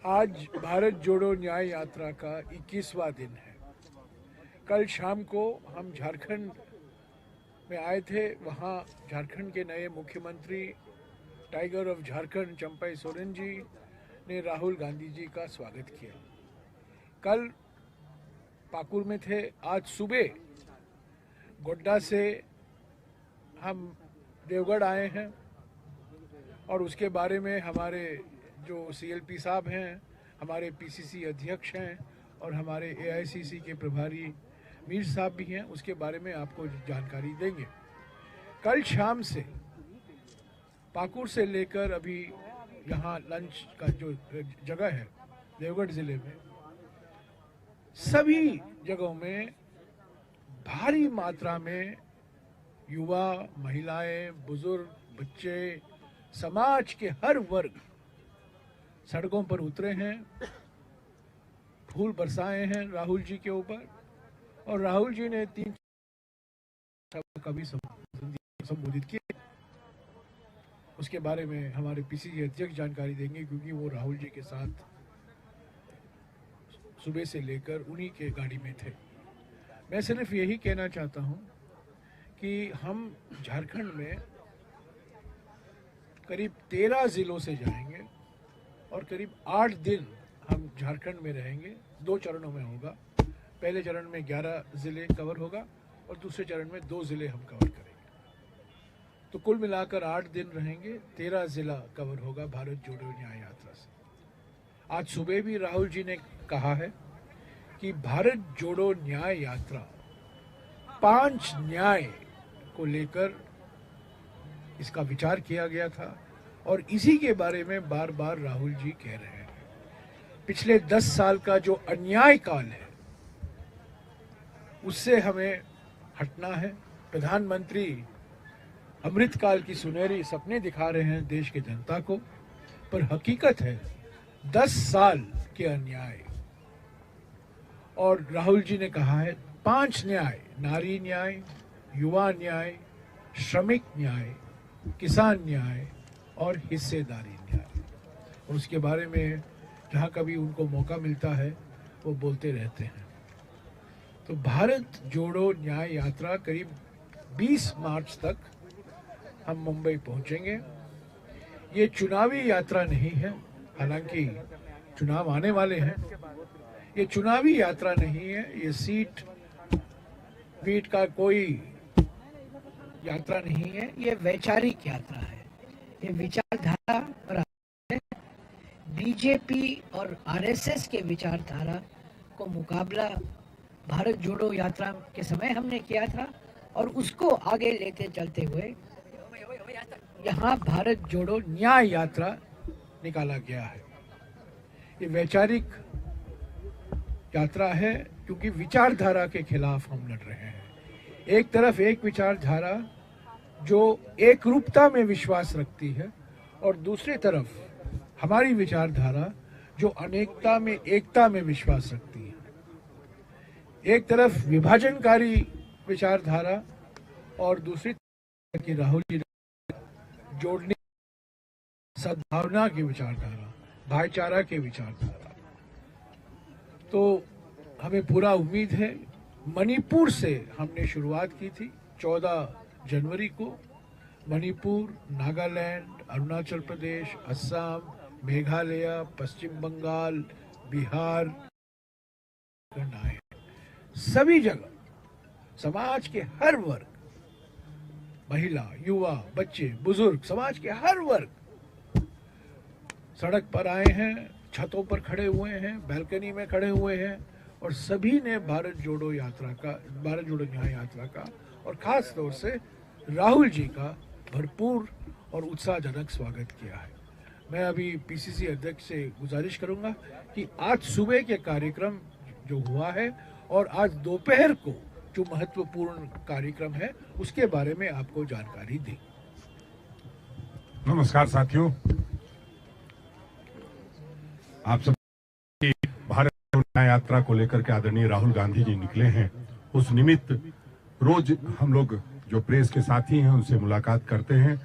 आज भारत जोड़ो न्याय यात्रा का 21वां दिन है। कल शाम को हम झारखंड में आए थे। वहाँ झारखंड के नए मुख्यमंत्री टाइगर ऑफ झारखंड चंपई सोरेन जी ने राहुल गांधी जी का स्वागत किया। कल पाकुर में थे। आज सुबह गोड्डा से हम देवगढ़ आए हैं और उसके बारे में हमारे जो सीएलपी साहब हैं, हमारे पीसीसी अध्यक्ष हैं और हमारे एआईसीसी के प्रभारी मीर साहब भी हैं, उसके बारे में आपको जानकारी देंगे। कल शाम से पाकुर से लेकर अभी यहाँ लंच का जो जगह है देवगढ़ ज़िले में, सभी जगहों में भारी मात्रा में युवा, महिलाएं, बुजुर्ग, बच्चे, समाज के हर वर्ग सड़कों पर उतरे हैं, फूल बरसाए हैं राहुल जी के ऊपर। और राहुल जी ने 3 सभा भी संबोधित किए। उसके बारे में हमारे पीसीसी अध्यक्ष जानकारी देंगे, क्योंकि वो राहुल जी के साथ सुबह से लेकर उन्हीं के गाड़ी में थे। मैं सिर्फ यही कहना चाहता हूं कि हम झारखंड में करीब 13 जिलों से जाएंगे और करीब 8 दिन हम झारखंड में रहेंगे। 2 चरणों में होगा। पहले चरण में 11 जिले कवर होगा और दूसरे चरण में 2 जिले हम कवर करेंगे। तो कुल मिलाकर 8 दिन रहेंगे, 13 जिला कवर होगा भारत जोड़ो न्याय यात्रा से। आज सुबह भी राहुल जी ने कहा है कि भारत जोड़ो न्याय यात्रा 5 न्याय को लेकर इसका विचार किया गया था और इसी के बारे में बार बार राहुल जी कह रहे हैं। पिछले 10 साल का जो अन्याय काल है उससे हमें हटना है। प्रधानमंत्री अमृतकाल की सुनहरी सपने दिखा रहे हैं देश के जनता को, पर हकीकत है 10 साल के अन्याय। और राहुल जी ने कहा है 5 न्याय, नारी न्याय, युवा न्याय, श्रमिक न्याय, किसान न्याय और हिस्सेदारी न्याय। और उसके बारे में जहाँ कभी उनको मौका मिलता है वो बोलते रहते हैं। तो भारत जोड़ो न्याय यात्रा करीब 20 मार्च तक हम मुंबई पहुंचेंगे। ये चुनावी यात्रा नहीं है, हालांकि चुनाव आने वाले हैं। ये चुनावी यात्रा नहीं है, ये सीट वीट का कोई यात्रा नहीं है, ये वैचारिक यात्रा है। ये विचारधारा पर बीजेपी और आरएसएस के विचारधारा को मुकाबला भारत जोड़ो यात्रा के समय हमने किया था और उसको आगे लेते चलते हुए यहाँ भारत जोड़ो न्याय यात्रा निकाला गया है। ये वैचारिक यात्रा है क्योंकि विचारधारा के खिलाफ हम लड़ रहे हैं। एक तरफ एक विचारधारा जो एक रूपता में विश्वास रखती है और दूसरी तरफ हमारी विचारधारा जो अनेकता में एकता में विश्वास रखती है। एक तरफ विभाजनकारी विचारधारा और दूसरी तरफ की राहुल जी जोड़ने, सद्भावना की विचारधारा, भाईचारा की विचारधारा। तो हमें पूरा उम्मीद है। मणिपुर से हमने शुरुआत की थी 14 जनवरी को। मणिपुर, नागालैंड, अरुणाचल प्रदेश, असम, मेघालय, पश्चिम बंगाल, बिहार आए। सभी जगह समाज के हर वर्ग, महिला, युवा, बच्चे, बुजुर्ग, समाज के हर वर्ग सड़क पर आए हैं, छतों पर खड़े हुए हैं, बालकनी में खड़े हुए हैं और सभी ने भारत जोड़ो न्याय यात्रा का और खास तौर से राहुल जी का भरपूर और उत्साहजनक स्वागत किया है। मैं अभी पीसीसी अध्यक्ष से गुजारिश करूंगा कि आज सुबह के कार्यक्रम जो हुआ है और आज दोपहर को जो महत्वपूर्ण कार्यक्रम है उसके बारे में आपको जानकारी दें। नमस्कार साथियों, आप सब भारत न्याय यात्रा को लेकर के आदरणीय राहुल गांधी जी निकले हैं। उस निमित्त रोज हम लोग जो प्रेस के साथी हैं उनसे मुलाकात करते हैं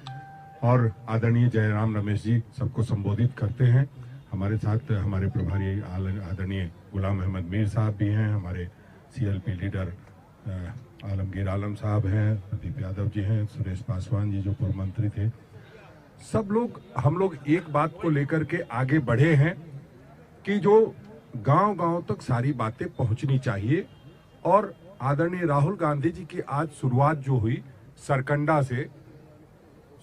और आदरणीय जयराम रमेश जी सबको संबोधित करते हैं। हमारे साथ हमारे प्रभारी आदरणीय गुलाम अहमद मीर साहब भी हैं, हमारे CLP लीडर आलमगीर आलम साहब हैं, प्रदीप यादव जी हैं, सुरेश पासवान जी जो पूर्व मंत्री थे। सब लोग हम लोग एक बात को लेकर के आगे बढ़े हैं कि जो गांव-गांव तक सारी बातें पहुंचनी चाहिए। और आदरणीय राहुल गांधी जी की आज शुरुआत जो हुई, सरकंडा से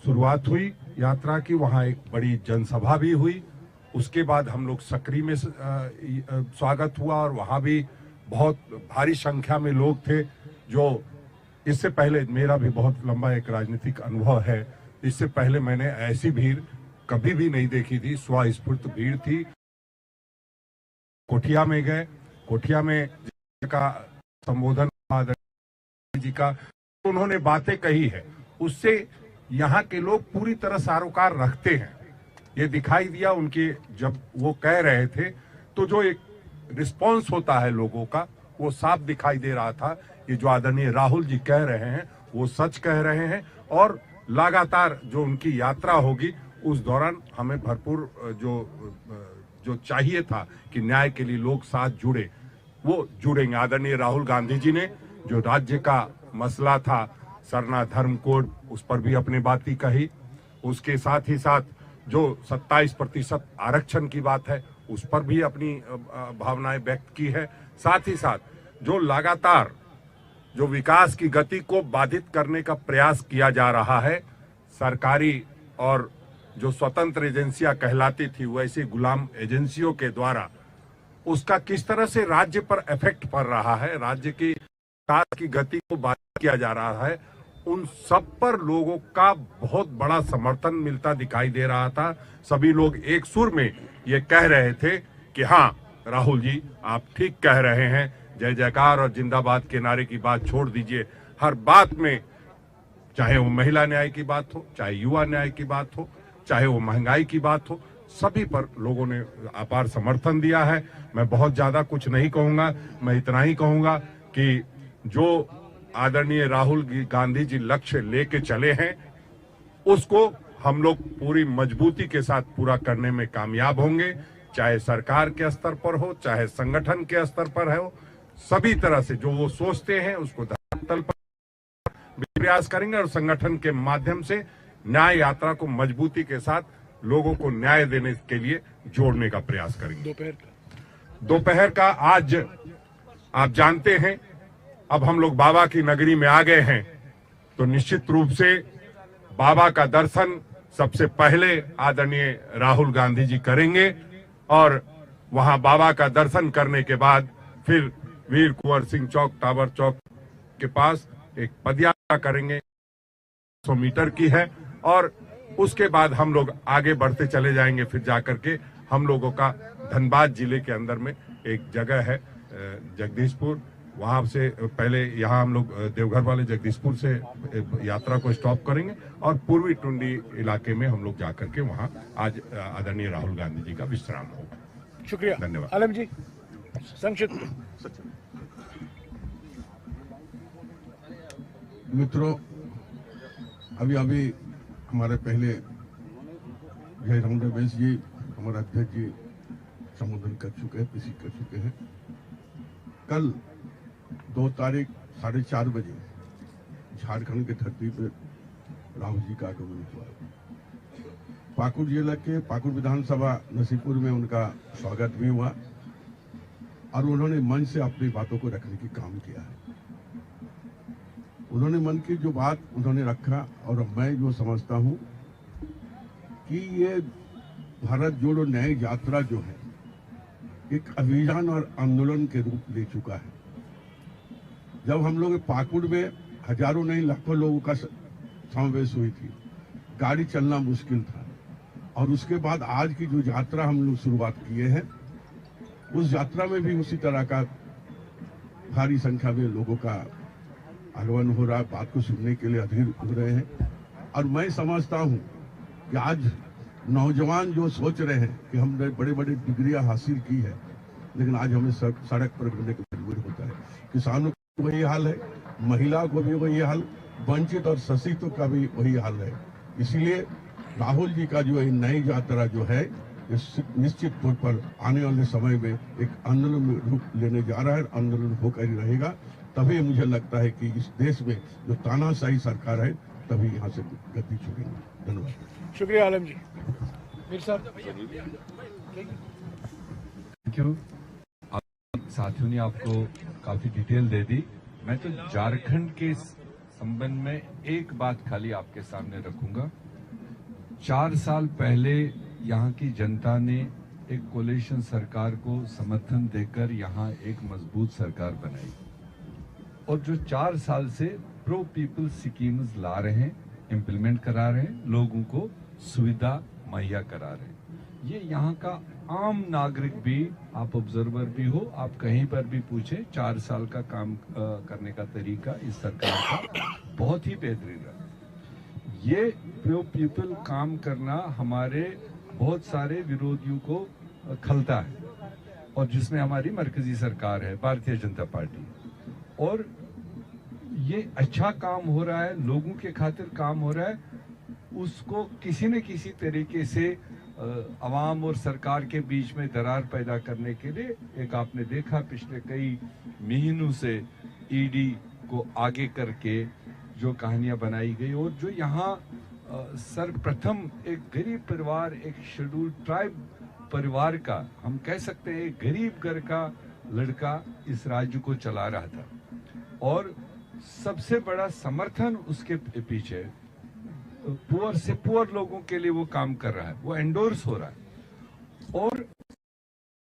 शुरुआत हुई यात्रा की, वहां एक बड़ी जनसभा भी हुई। उसके बाद हम लोग सकरी में स्वागत हुआ और वहां भी बहुत भारी संख्या में लोग थे। जो इससे पहले मेरा भी बहुत लंबा एक राजनीतिक अनुभव है, इससे पहले मैंने ऐसी भीड़ कभी भी नहीं देखी थी। स्वस्फूर्त भीड़ थी। कोठिया में गए, कोठिया में का संबोधन जी का उन्होंने बातें कही है, उससे यहाँ के लोग पूरी तरह सरोकार रखते हैं। ये दिखाई दिया उनके, जब वो कह रहे थे तो जो एक रिस्पांस होता है लोगों का, वो साफ दिखाई दे रहा था। ये जो आदरणीय राहुल जी कह रहे हैं वो सच कह रहे हैं। और लगातार जो उनकी यात्रा होगी उस दौरान हमें भरपूर जो चाहिए था कि न्याय के लिए लोग साथ जुड़े, वो जुड़ेंगे। आदरणीय राहुल गांधी जी ने जो राज्य का मसला था सरना धर्म कोड, उस पर भी अपनी बातें कही। उसके साथ ही साथ जो 27% आरक्षण की बात है उस पर भी अपनी भावनाएं व्यक्त की है। साथ ही साथ जो लगातार जो विकास की गति को बाधित करने का प्रयास किया जा रहा है, सरकारी और जो स्वतंत्र एजेंसियां कहलाती थी वैसी गुलाम एजेंसियों के द्वारा, उसका किस तरह से राज्य पर इफेक्ट पड़ रहा है, राज्य की विकास की गति को बाधित किया जा रहा है, उन सब पर लोगों का बहुत बड़ा समर्थन मिलता दिखाई दे रहा था। सभी लोग एक सुर में ये कह रहे थे कि हाँ राहुल जी आप ठीक कह रहे हैं, जय जयकार और जिंदाबाद के नारे की बात छोड़ दीजिए। हर बात में, चाहे वो महिला न्याय की बात हो, चाहे युवा न्याय की बात हो, चाहे वो महंगाई की बात हो, सभी पर लोगों ने अपार समर्थन दिया है। मैं बहुत ज्यादा कुछ नहीं कहूंगा, मैं इतना ही कहूंगा कि जो आदरणीय राहुल गांधी जी लक्ष्य लेके चले हैं उसको हम लोग पूरी मजबूती के साथ पूरा करने में कामयाब होंगे। चाहे सरकार के स्तर पर हो, चाहे संगठन के स्तर पर हो, सभी तरह से जो वो सोचते हैं उसको धरातल पर प्रयास करेंगे और संगठन के माध्यम से न्याय यात्रा को मजबूती के साथ लोगों को न्याय देने के लिए जोड़ने का प्रयास करेंगे। दोपहर का आज आप जानते हैं, अब हम लोग बाबा की नगरी में आ गए हैं, तो निश्चित रूप से बाबा का दर्शन सबसे पहले आदरणीय राहुल गांधी जी करेंगे। और वहां बाबा का दर्शन करने के बाद फिर वीर कुंवर सिंह चौक, टावर चौक के पास एक पदयात्रा करेंगे, 100 मीटर की है। और उसके बाद हम लोग आगे बढ़ते चले जाएंगे। फिर जाकर के हम लोगों का धनबाद जिले के अंदर में एक जगह है जगदीशपुर, वहां से पहले यहाँ हम लोग देवघर वाले जगदीशपुर से यात्रा को स्टॉप करेंगे और पूर्वी टुंडी इलाके में हम लोग जाकर के वहां आज आदरणीय राहुल गांधी जी का विश्राम होगा। शुक्रिया। धन्यवाद। आलम जी संक्षिप्त। मित्रों, अभी हमारे पहले जयराम रमेश जी हमारे अध्यक्ष जी संबोधन कर चुके हैं, पेशी कर चुके हैं। कल 2 तारीख 4:30 बजे झारखंड की धरती पर राहुल जी का आगमन हुआ। पाकुड़ जिला के पाकुड़ विधानसभा नसीपुर में उनका स्वागत भी हुआ और उन्होंने मन से अपनी बातों को रखने की काम किया है। उन्होंने मन की जो बात उन्होंने रखा और मैं जो समझता हूं कि ये भारत जोड़ो न्याय यात्रा जो है एक अभियान और आंदोलन के रूप ले चुका है। जब हम लोग पाकुड़ में हजारों नहीं लाखों लोगों का समावेश हुई थी, गाड़ी चलना मुश्किल था, और उसके बाद आज की जो यात्रा हम लोग शुरुआत किए हैं उस यात्रा में भी उसी तरह का भारी संख्या में लोगों का आगमन हो रहा है, बात को सुनने के लिए अधीर हो रहे हैं। और मैं समझता हूं कि आज नौजवान जो सोच रहे हैं कि हमने बड़े बड़े डिग्रियां हासिल की है, लेकिन आज हमें सड़क पर घूमने की मजबूरी होता है। किसानों को वही हाल है, महिला को भी वही हाल, वंचित और शोषितों का भी वही हाल है। इसलिए राहुल जी का जो नई यात्रा जो है ये निश्चित तौर पर आने वाले समय में एक आंदोलन में रूप लेने जा रहा है, आंदोलन होकर ही रहेगा। तभी मुझे लगता है कि इस देश में जो तानाशाही सरकार है तभी यहाँ से गति छूटेगी। धन्यवाद। शुक्रिया आलम जी। मीर साहब, थैंक यू। साथियों ने आपको काफी डिटेल दे दी। मैं तो झारखंड के संबंध में एक बात खाली आपके सामने रखूंगा। 4 साल पहले यहाँ की जनता ने एक कोलिशन सरकार को समर्थन देकर यहाँ एक मजबूत सरकार बनाई, और जो 4 साल से प्रो पीपल स्कीम्स ला रहे हैं, इम्प्लीमेंट करा रहे हैं, लोगों को सुविधा मुहैया करा रहे हैं। ये यहाँ का आम नागरिक भी, आप ऑब्जर्वर भी हो, आप कहीं पर भी पूछे, 4 साल का काम करने का तरीका इस सरकार का बहुत ही बेहतरीन रहा। ये प्रो पीपल काम करना हमारे बहुत सारे विरोधियों को खलता है, और जिसमें हमारी मरकजी सरकार है, भारतीय जनता पार्टी, और ये अच्छा काम हो रहा है, लोगों के खातिर काम हो रहा है। उसको किसी न किसी तरीके से अवाम और सरकार के बीच में दरार पैदा करने के लिए, एक आपने देखा पिछले कई महीनों से ईडी को आगे करके जो कहानियां बनाई गई, और जो यहाँ सर्वप्रथम एक गरीब परिवार, एक शेड्यूल ट्राइब परिवार का, हम कह सकते हैं एक गरीब घर का लड़का इस राज्य को चला रहा था, और सबसे बड़ा समर्थन उसके पीछे पुअर से पुअर लोगों के लिए वो काम कर रहा है, वो एंडोर्स हो रहा है। और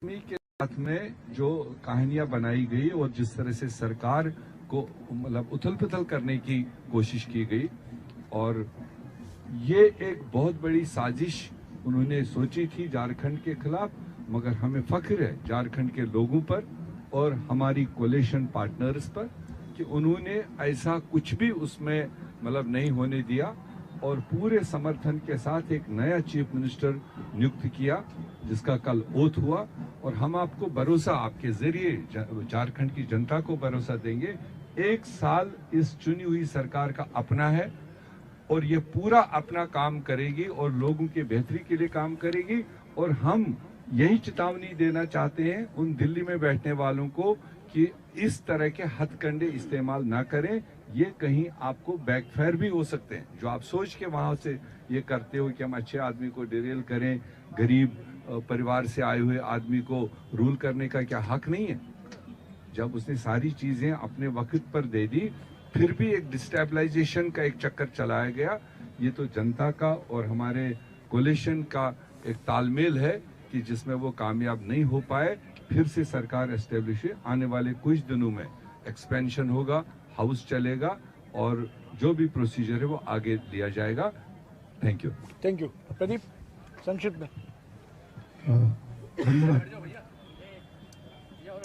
के साथ में जो कहानियां बनाई गई और जिस तरह से सरकार को मतलब उथल पुथल करने की कोशिश की गई, और ये एक बहुत बड़ी साजिश उन्होंने सोची थी झारखंड के खिलाफ, मगर हमें फख्र है झारखंड के लोगों पर और हमारी कोलिशन पार्टनर्स पर कि उन्होंने ऐसा कुछ भी उसमें मतलब नहीं होने दिया, और पूरे समर्थन के साथ एक नया चीफ मिनिस्टर नियुक्त किया, जिसका कल ओथ हुआ। और हम आपको भरोसा, आपके जरिए झारखंड की जनता को भरोसा देंगे, 1 साल इस चुनी हुई सरकार का अपना है, और ये पूरा अपना काम करेगी और लोगों के बेहतरी के लिए काम करेगी। और हम यही चेतावनी देना चाहते हैं उन दिल्ली में बैठने वालों को कि इस तरह के हथकंडे इस्तेमाल ना करें, ये कहीं आपको बैकफायर भी हो सकते हैं। जो आप सोच के वहां से ये करते हो कि हम अच्छे आदमी को डिरेल करें, गरीब परिवार से आए हुए आदमी को रूल करने का क्या हक नहीं है? जब उसने सारी चीजें अपने वक्त पर दे दी, फिर भी एक डिस्टेबलाइजेशन का एक चक्कर चलाया गया। ये तो जनता का और हमारे कोलिशन का एक तालमेल है कि जिसमें वो कामयाब नहीं हो पाए। फिर से सरकार एस्टेब्लिश है, आने वाले कुछ दिनों में एक्सपेंशन होगा, हाउस चलेगा, और जो भी प्रोसीजर है वो आगे लिया जाएगा। Thank you. Thank you. Pradeep, संक्षिप्त में।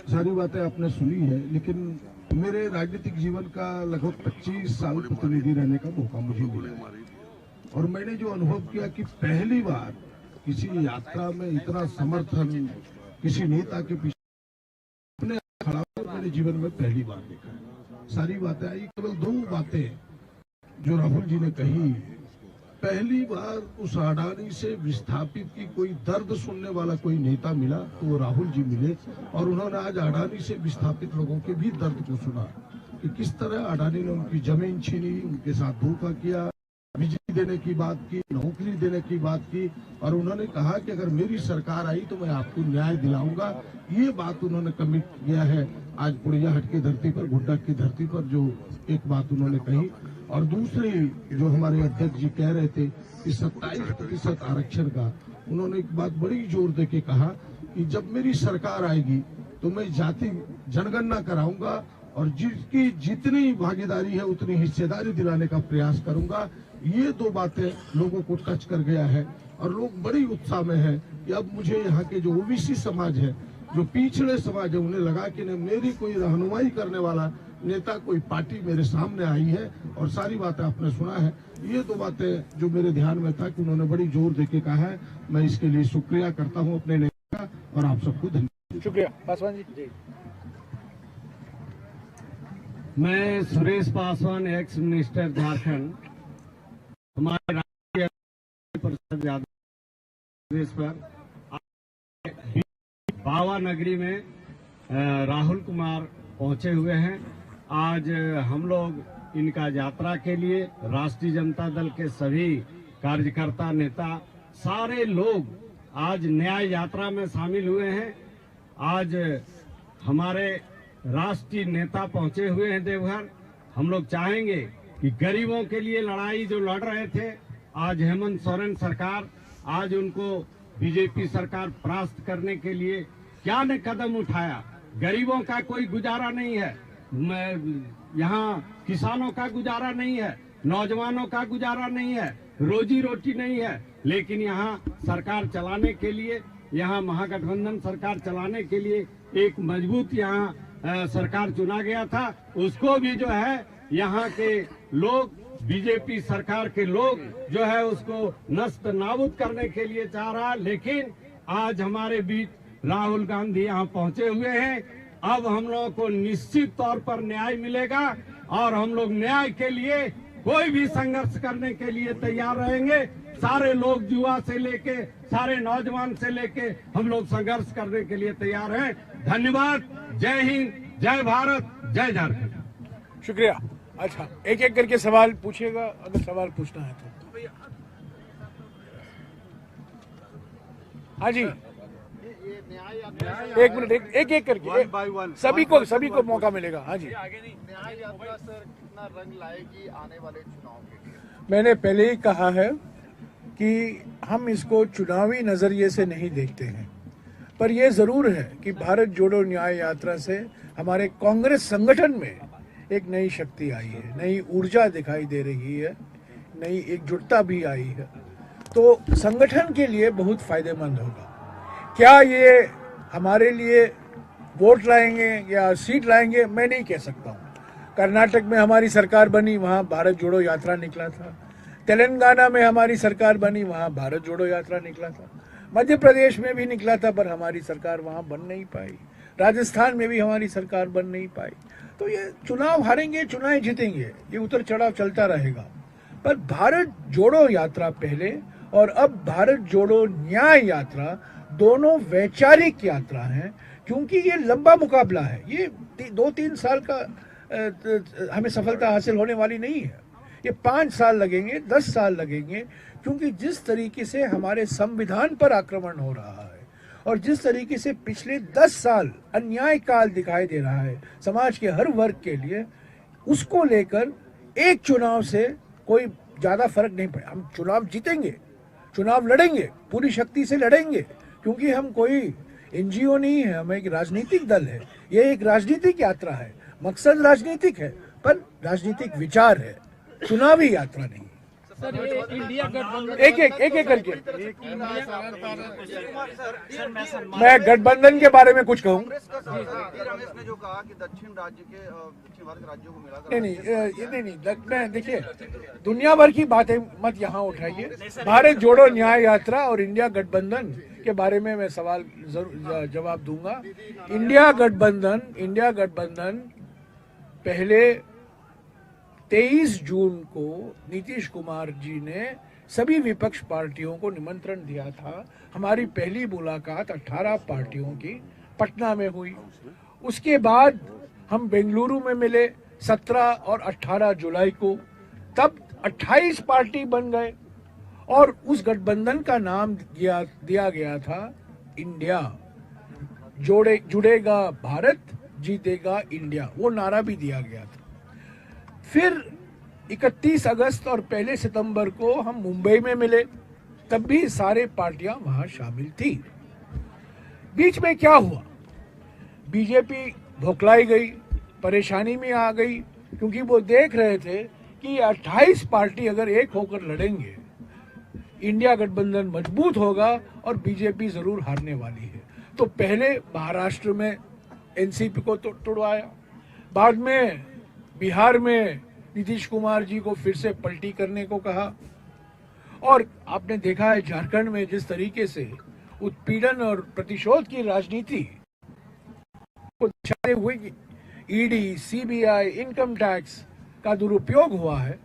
सारी बातें आपने सुनी है, लेकिन मेरे राजनीतिक जीवन का लगभग 25 साल प्रतिनिधि रहने का मौका मुझे मिला, और मैंने जो अनुभव किया कि पहली बार किसी यात्रा में इतना समर्थन किसी नेता के पीछे अपने खड़ा होकर मेरे जीवन में पहली बार देखा है। सारी बातें आई, केवल 2 बातें जो राहुल जी ने कही। पहली बार उस अडानी से विस्थापित की कोई दर्द सुनने वाला कोई नेता मिला तो वो राहुल जी मिले, और उन्होंने आज अडानी से विस्थापित लोगों के भी दर्द को सुना कि किस तरह अडानी ने उनकी जमीन छीनी, उनके साथ धोखा किया, बिजली देने की बात की, नौकरी देने की बात की, और उन्होंने कहा कि अगर मेरी सरकार आई तो मैं आपको न्याय दिलाऊंगा। ये बात उन्होंने कमिट किया है आज पुड़ियाहाट की धरती पर, गुड्डा की धरती पर जो एक बात उन्होंने कही। और दूसरी जो हमारे अध्यक्ष जी कह रहे थे कि 27% आरक्षण का, उन्होंने एक बात बड़ी जोर दे के कहा कि जब मेरी सरकार आएगी तो मैं जाति जनगणना कराऊंगा और जिसकी जितनी भागीदारी है उतनी हिस्सेदारी दिलाने का प्रयास करूंगा। ये 2 बातें लोगों को टच कर गया है, और लोग बड़ी उत्साह में हैं कि अब मुझे यहाँ के जो ओबीसी समाज है, जो पिछड़े समाज है, उन्हें लगा कि मेरी कोई रहनुमाई करने वाला नेता, कोई पार्टी मेरे सामने आई है। और सारी बातें आपने सुना है। ये 2 बातें जो मेरे ध्यान में था कि उन्होंने बड़ी जोर देके कहा है, मैं इसके लिए शुक्रिया करता हूँ अपने नेता का, और आप सबको धन्यवाद। शुक्रिया। पासवान जी। मैं सुरेश पासवान, एक्स मिनिस्टर झारखंड, हमारे राष्ट्रीय परिषद पर पावा नगरी में राहुल कुमार पहुंचे हुए हैं। आज हम लोग इनका यात्रा के लिए राष्ट्रीय जनता दल के सभी कार्यकर्ता, नेता, सारे लोग आज न्याय यात्रा में शामिल हुए हैं। आज हमारे राष्ट्रीय नेता पहुंचे हुए हैं देवघर। हम लोग चाहेंगे कि गरीबों के लिए लड़ाई जो लड़ रहे थे, आज हेमंत सोरेन सरकार, आज उनको बीजेपी सरकार परास्त करने के लिए क्या ने कदम उठाया। गरीबों का कोई गुजारा नहीं है, यहाँ किसानों का गुजारा नहीं है, नौजवानों का गुजारा नहीं है, रोजी रोटी नहीं है। लेकिन यहाँ सरकार चलाने के लिए, यहाँ महागठबंधन सरकार चलाने के लिए एक मजबूत यहाँ सरकार चुना गया था। उसको भी जो है यहाँ के लोग, बीजेपी सरकार के लोग जो है उसको नष्ट नाबूद करने के लिए चाह रहा। लेकिन आज हमारे बीच राहुल गांधी यहाँ पहुंचे हुए हैं। अब हम लोगों को निश्चित तौर पर न्याय मिलेगा और हम लोग न्याय के लिए कोई भी संघर्ष करने के लिए तैयार रहेंगे। सारे लोग, युवा से लेके सारे नौजवान से लेके हम लोग संघर्ष करने के लिए तैयार हैं। धन्यवाद। जय हिंद, जय भारत, जय झारखंड। शुक्रिया। अच्छा, एक एक करके सवाल पूछिएगा अगर सवाल पूछना है तो। हाँ जी, एक मिनट, एक एक करके सभी को मौका मिलेगा। हाँ जी, न्याय यात्रा सर कितना रंग लाएगी आने वाले चुनाव के लिए? मैंने पहले ही कहा है कि हम इसको चुनावी नजरिए से नहीं देखते हैं, पर यह जरूर है कि भारत जोड़ो न्याय यात्रा से हमारे कांग्रेस संगठन में एक नई शक्ति आई है, नई ऊर्जा दिखाई दे रही है, नई एकजुटता भी आई है। तो संगठन के लिए बहुत फायदेमंद होगा। क्या ये हमारे लिए वोट लाएंगे या सीट लाएंगे, मैं नहीं कह सकता हूँ। कर्नाटक में हमारी सरकार बनी, वहाँ भारत जोड़ो यात्रा निकला था। तेलंगाना में हमारी सरकार बनी, वहाँ भारत जोड़ो यात्रा निकला था। मध्य प्रदेश में भी निकला था, पर हमारी सरकार वहाँ बन नहीं पाई। राजस्थान में भी हमारी सरकार बन नहीं पाई। तो ये चुनाव हारेंगे, चुनाव जीतेंगे, ये उतर चढ़ाव चलता रहेगा। पर भारत जोड़ो यात्रा पहले और अब भारत जोड़ो न्याय यात्रा, दोनों वैचारिक यात्रा हैं, क्योंकि ये लंबा मुकाबला है। ये 2-3 साल का हमें सफलता हासिल होने वाली नहीं है। ये 5 साल लगेंगे, 10 साल लगेंगे, क्योंकि जिस तरीके से हमारे संविधान पर आक्रमण हो रहा है और जिस तरीके से पिछले 10 साल अन्याय काल दिखाई दे रहा है समाज के हर वर्ग के लिए, उसको लेकर एक चुनाव से कोई ज्यादा फर्क नहीं पड़े। हम चुनाव जीतेंगे, चुनाव लड़ेंगे, पूरी शक्ति से लड़ेंगे, क्योंकि हम कोई एनजीओ नहीं है, हम एक राजनीतिक दल है। ये एक राजनीतिक यात्रा है, मकसद राजनीतिक है, पर राजनीतिक विचार है, चुनावी यात्रा नहीं। सर, ये इंडिया गठबंधन एक एक करके मैं गठबंधन के बारे में कुछ कहूँ। रमेश ने जो कहा कि दक्षिण भारत राज्यों को मिला, नहीं, देखिए, दुनिया भर की बातें मत यहाँ उठाइए। भारत जोड़ो न्याय यात्रा और इंडिया गठबंधन के बारे में मैं सवाल जरूर जवाब दूंगा। इंडिया गठबंधन पहले 23 जून को नीतीश कुमार जी ने सभी विपक्ष पार्टियों को निमंत्रण दिया था। हमारी पहली मुलाकात 18 पार्टियों की पटना में हुई। उसके बाद हम बेंगलुरु में मिले 17 और 18 जुलाई को। तब 28 पार्टी बन गए और उस गठबंधन का नाम दिया गया था इंडिया। जुड़ेगा भारत, जीतेगा इंडिया, वो नारा भी दिया गया था। फिर 31 अगस्त और 1 सितंबर को हम मुंबई में मिले, तब भी सारे पार्टियां वहां शामिल थी। बीच में क्या हुआ? बीजेपी भोखलाई गई, परेशानी में आ गई, क्योंकि वो देख रहे थे कि 28 पार्टी अगर एक होकर लड़ेंगे, इंडिया गठबंधन मजबूत होगा और बीजेपी जरूर हारने वाली है। तो पहले महाराष्ट्र में एनसीपी को तोड़वाया, बाद में बिहार में नीतीश कुमार जी को फिर से पलटी करने को कहा, और आपने देखा है झारखंड में जिस तरीके से उत्पीड़न और प्रतिशोध की राजनीति को दर्शाते हुए कि ईडी, सीबीआई, इनकम टैक्स का दुरुपयोग हुआ है,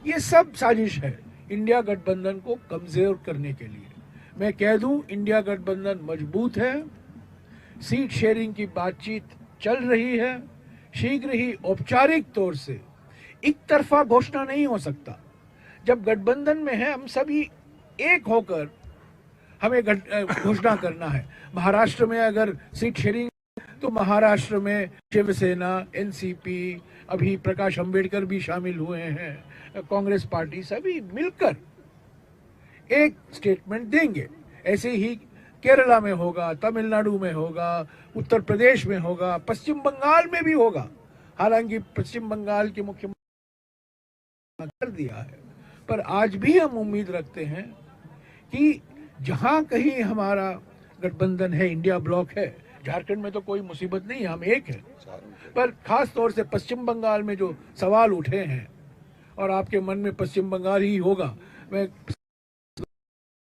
ये सब साजिश है इंडिया गठबंधन को कमजोर करने के लिए। मैं कह दूं, इंडिया गठबंधन मजबूत है, सीट शेयरिंग की बातचीत चल रही है। शीघ्र ही औपचारिक तौर से एक तरफा घोषणा नहीं हो सकता। जब गठबंधन में है, हम सभी एक होकर हमें घोषणा करना है। महाराष्ट्र में अगर सीट शेयरिंग तो महाराष्ट्र में शिवसेना, एनसीपी, अभी प्रकाश अंबेडकर भी शामिल हुए हैं, कांग्रेस पार्टी, सभी मिलकर एक स्टेटमेंट देंगे। ऐसे ही केरला में होगा, तमिलनाडु में होगा, उत्तर प्रदेश में होगा, पश्चिम बंगाल में भी होगा। हालांकि पश्चिम बंगाल के मुख्यमंत्री कर दिया है, पर आज भी हम उम्मीद रखते हैं कि जहां कहीं हमारा गठबंधन है, इंडिया ब्लॉक है, झारखंड में तो कोई मुसीबत नहीं है, हम एक है, पर खास तौर से पश्चिम बंगाल में जो सवाल उठे हैं, और आपके मन में पश्चिम बंगाल ही होगा, मैं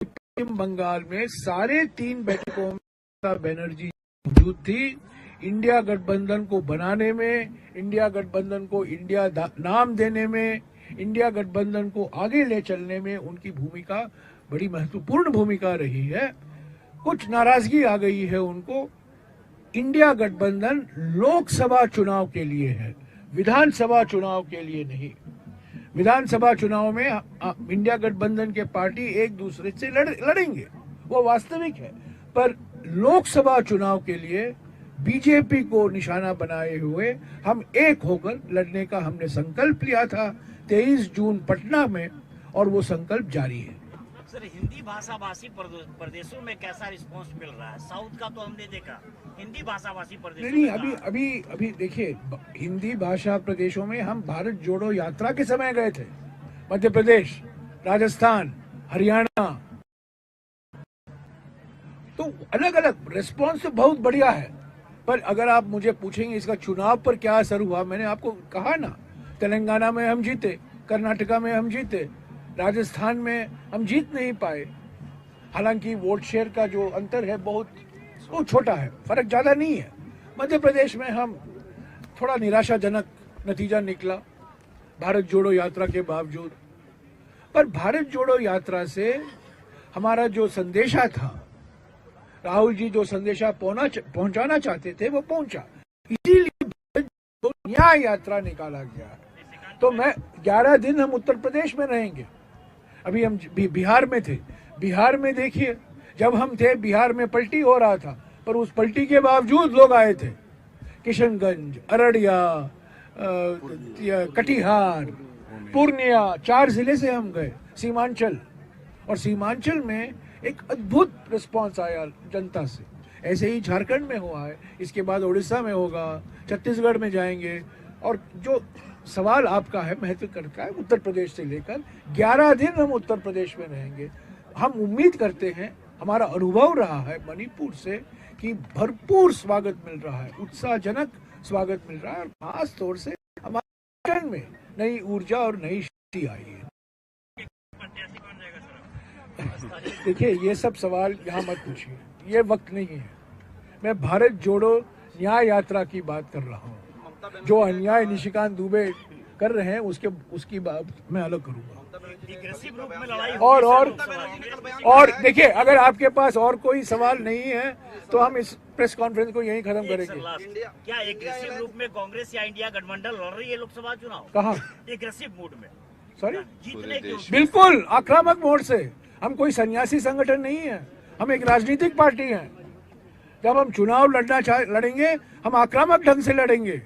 पश्चिम बंगाल में सारे 3 बैठकों में ममता बनर्जी मौजूद थी। इंडिया गठबंधन को बनाने में, इंडिया गठबंधन को इंडिया नाम देने में, इंडिया गठबंधन को आगे ले चलने में उनकी भूमिका बड़ी महत्वपूर्ण भूमिका रही है। कुछ नाराजगी आ गई है उनको। इंडिया गठबंधन लोकसभा चुनाव के लिए है, विधानसभा चुनाव के लिए नहीं। विधानसभा चुनाव में इंडिया गठबंधन के पार्टी एक दूसरे से लड़ेंगे, वो वास्तविक है, पर लोकसभा चुनाव के लिए बीजेपी को निशाना बनाए हुए हम एक होकर लड़ने का हमने संकल्प लिया था 23 जून पटना में, और वो संकल्प जारी है। सर, हिंदी भाषा भाषी प्रदेशों में कैसा रिस्पांस मिल रहा है? साउथ का तो हमने देखा, हिंदी भाषा भाषी प्रदेशों नहीं, अभी देखिए, हिंदी भाषा प्रदेशों में हम भारत जोड़ो यात्रा के समय गए थे। मध्य प्रदेश, राजस्थान, हरियाणा, तो अलग अलग रिस्पांस तो बहुत बढ़िया है। पर अगर आप मुझे पूछेंगे इसका चुनाव पर क्या असर हुआ, मैंने आपको कहा ना, तेलंगाना में हम जीते, कर्नाटका में हम जीते, राजस्थान में हम जीत नहीं पाए। हालांकि वोट शेयर का जो अंतर है बहुत छोटा है, फर्क ज्यादा नहीं है। मध्य प्रदेश में हम थोड़ा निराशाजनक नतीजा निकला भारत जोड़ो यात्रा के बावजूद। पर भारत जोड़ो यात्रा से हमारा जो संदेशा था, राहुल जी जो संदेशा पहुंचाना चाहते थे, वो पहुंचा। इसीलिए न्याय यात्रा निकाला गया। तो मैं 11 दिन हम उत्तर प्रदेश में रहेंगे। अभी हम बिहार में थे, बिहार में देखिए, जब हम थे बिहार में पलटी हो रहा था, पर उस पलटी के बावजूद लोग आए थे। किशनगंज, अररिया, कटिहार, पूर्णिया, 4 जिले से हम गए, सीमांचल, और सीमांचल में एक अद्भुत रिस्पांस आया जनता से। ऐसे ही झारखंड में हुआ है, इसके बाद उड़ीसा में होगा, छत्तीसगढ़ में जाएंगे। और जो सवाल आपका है महत्व करता है, उत्तर प्रदेश से लेकर 11 दिन हम उत्तर प्रदेश में रहेंगे। हम उम्मीद करते हैं, हमारा अनुभव रहा है मणिपुर से, कि भरपूर स्वागत मिल रहा है, उत्साहजनक स्वागत मिल रहा है, और खास तौर से हमारे में नई ऊर्जा और नई शक्ति आई है। देखिए, ये सब सवाल यहाँ मत पूछिए, ये वक्त नहीं है। मैं भारत जोड़ो न्याय यात्रा की बात कर रहा हूँ। जो अन्याय निशिकांत दुबे कर रहे हैं उसकी बात मैं अलग करूंगा। और देखिए, अगर आपके पास और कोई सवाल नहीं है तो हम इस प्रेस कॉन्फ्रेंस को यहीं खत्म करेंगे। क्या एग्रेसिव रूप में कांग्रेस या इंडिया गठबंधन लड़ रही है लोकसभा चुनाव? कहाँ एग्रेसिव मूड में? सॉरी, जीतने के बिल्कुल आक्रामक मोड से। हम कोई सन्यासी संगठन नहीं है, हम एक राजनीतिक पार्टी हैं। जब हम चुनाव लड़ेंगे, हम आक्रामक ढंग से लड़ेंगे,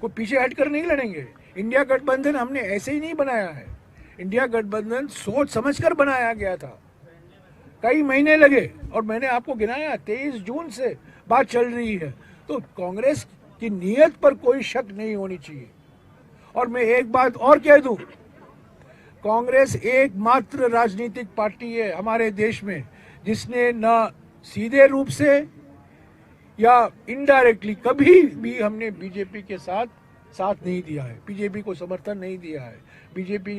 कोई पीछे हटकर नहीं लड़ेंगे। इंडिया गठबंधन हमने ऐसे ही नहीं बनाया है। इंडिया गठबंधन सोच समझकर बनाया गया था। कई महीने लगे, और मैंने आपको गिनाया 23 जून से बात चल रही है। तो कांग्रेस की नीयत पर कोई शक नहीं होनी चाहिए। और मैं एक बात और कह दूं, कांग्रेस एकमात्र राजनीतिक पार्टी है हमारे देश में जिसने न सीधे रूप से या इनडायरेक्टली कभी भी हमने बीजेपी के साथ नहीं दिया है, बीजेपी को समर्थन नहीं दिया है, बीजेपी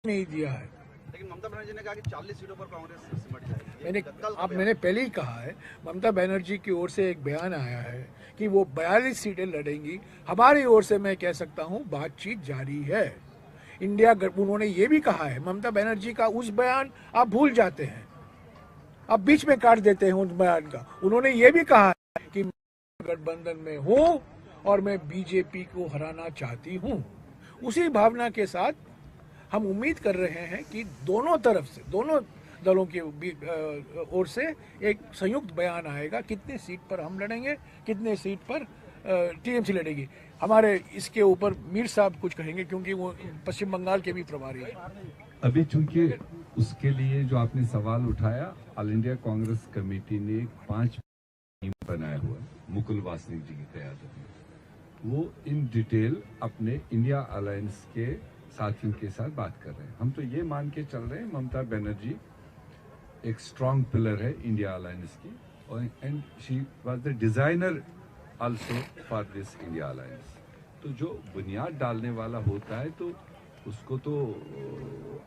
नहीं दिया है। लेकिन ममता बनर्जी ने कहा कि 40 सीटों पर कांग्रेस सिमट जाएगी। मैंने पहले ही कहा है, ममता बनर्जी की ओर से एक बयान आया है कि वो 42 सीटें लड़ेंगी। हमारी ओर से मैं कह सकता हूं बातचीत जारी है। उन्होंने ये भी कहा है, ममता बनर्जी का उस बयान आप भूल जाते हैं। आप बीच में काट देते हैं उस बयान का। उन्होंने ये भी कहा है कि मैं गठबंधन में हूं और मैं बीजेपी को हराना चाहती हूं। उसी भावना के साथ हम उम्मीद कर रहे हैं कि दोनों तरफ से, दोनों दलों की ओर से एक संयुक्त बयान आएगा, कितने सीट पर हम लड़ेंगे, कितने सीट पर टीएमसी लड़ेगी। हमारे इसके ऊपर मीर साहब कुछ कहेंगे क्योंकि वो पश्चिम बंगाल के भी प्रभारी हैं। अभी चूंकि उसके लिए जो आपने सवाल उठाया, ऑल इंडिया कांग्रेस कमेटी ने एक 5 टीम बनाया हुआ है मुकुल वासनिक जी की क़यादत में। वो इन डिटेल अपने इंडिया अलायंस के साथियों के साथ बात कर रहे हैं। हम तो ये मान के चल रहे हैं ममता बनर्जी एक स्ट्रॉन्ग पिलर है इंडिया अलायंस की, और and she was the designer also for this India alliance. तो जो बुनियाद डालने वाला होता है तो उसको तो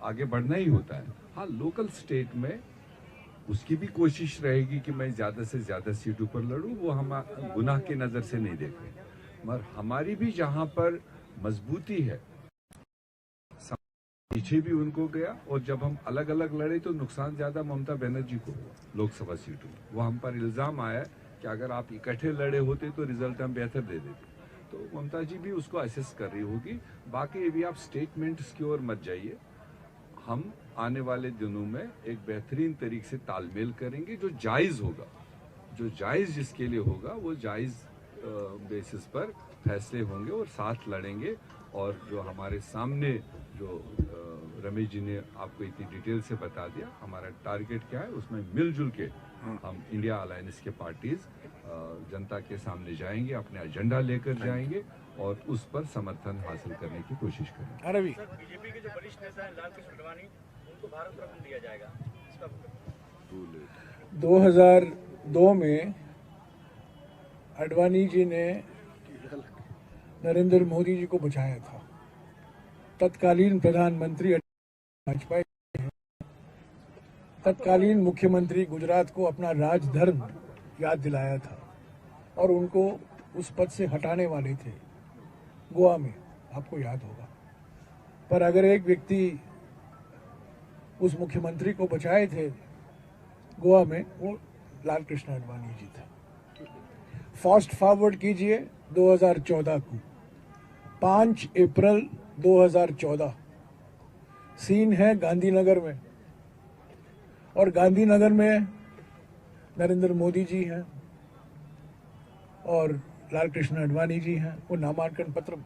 आगे बढ़ना ही होता है। हाँ, लोकल स्टेट में उसकी भी कोशिश रहेगी कि मैं ज्यादा से ज्यादा सीटों पर लड़ूं, वो हम गुनाह की नजर से नहीं देख रहे, मगर हमारी भी जहां पर मजबूती है पीछे भी उनको गया, और जब हम अलग अलग लड़े तो नुकसान ज्यादा ममता बनर्जी को हुआ लोकसभा सीटों में। वो हम पर इल्जाम आया कि अगर आप इकट्ठे लड़े होते तो रिजल्ट हम बेहतर दे देते। तो ममता जी भी उसको असेस कर रही होगी। बाकी अभी आप स्टेटमेंट्स की ओर मत जाइए। हम आने वाले दिनों में एक बेहतरीन तरीके से तालमेल करेंगे, जो जायज होगा, जो जायज जिसके लिए होगा वो जायज बेसिस पर फैसले होंगे और साथ लड़ेंगे। और जो हमारे सामने जो रमेश जी ने आपको इतनी डिटेल से बता दिया, हमारा टारगेट क्या है, उसमें मिलजुल के हम इंडिया अलायंस के पार्टीज जनता के सामने जाएंगे, अपने एजेंडा लेकर जाएंगे और उस पर समर्थन हासिल करने की कोशिश करेंगे। अरे भी बीजेपी के जो वरिष्ठ नेता हैं लालकृष्ण आडवाणी, उनको भारत रत्न दिया जाएगा। 2002 में आडवाणी जी ने नरेंद्र मोदी जी को बचाया था। तत्कालीन प्रधानमंत्री वाजपेयी हैं, तत्कालीन मुख्यमंत्री गुजरात को अपना राजधर्म याद दिलाया था और उनको उस पद से हटाने वाले थे गोवा में, आपको याद होगा। पर अगर एक व्यक्ति उस मुख्यमंत्री को बचाए थे गोवा में, वो लालकृष्ण आडवाणी जी थे। फास्ट फॉरवर्ड कीजिए 2014 को, 5 अप्रैल 2014, सीन है गांधीनगर में, और गांधीनगर में नरेंद्र मोदी जी हैं और लालकृष्ण आडवाणी जी हैं। वो नामांकन पत्र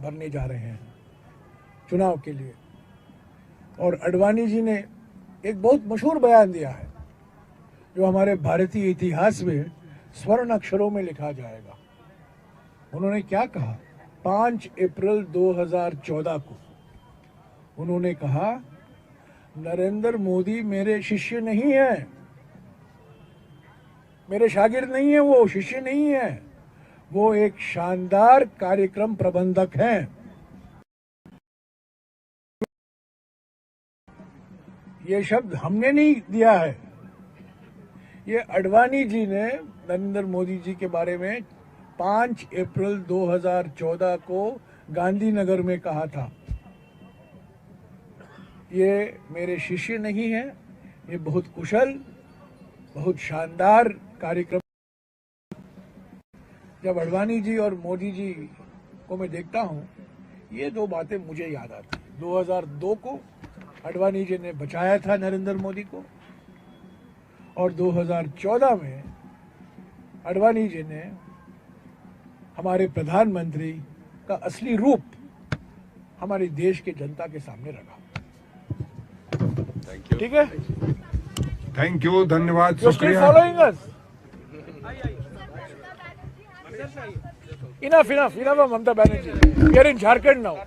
भरने जा रहे हैं चुनाव के लिए, और आडवाणी जी ने एक बहुत मशहूर बयान दिया है जो हमारे भारतीय इतिहास में स्वर्ण अक्षरों में लिखा जाएगा। उन्होंने क्या कहा? 5 अप्रैल 2014 को उन्होंने कहा, नरेंद्र मोदी मेरे शिष्य नहीं है, मेरे शागिर्द नहीं है, वो शिष्य नहीं है, वो एक शानदार कार्यक्रम प्रबंधक हैं। ये शब्द हमने नहीं दिया है, ये आडवाणी जी ने नरेंद्र मोदी जी के बारे में 5 अप्रैल 2014 को गांधीनगर में कहा था। ये मेरे शिष्य नहीं है, ये बहुत कुशल, बहुत शानदार कार्यक्रम। जब आडवाणी जी और मोदी जी को मैं देखता हूं, ये दो बातें मुझे याद आती। 2002 को आडवाणी जी ने बचाया था नरेंद्र मोदी को, और 2014 में आडवाणी जी ने हमारे प्रधानमंत्री का असली रूप हमारे देश के जनता के सामने रखा। ठीक है, थैंक यू, धन्यवाद, शुक्रिया। Following us. Enough, Mamata Banerjee. We are in Jharkhand now.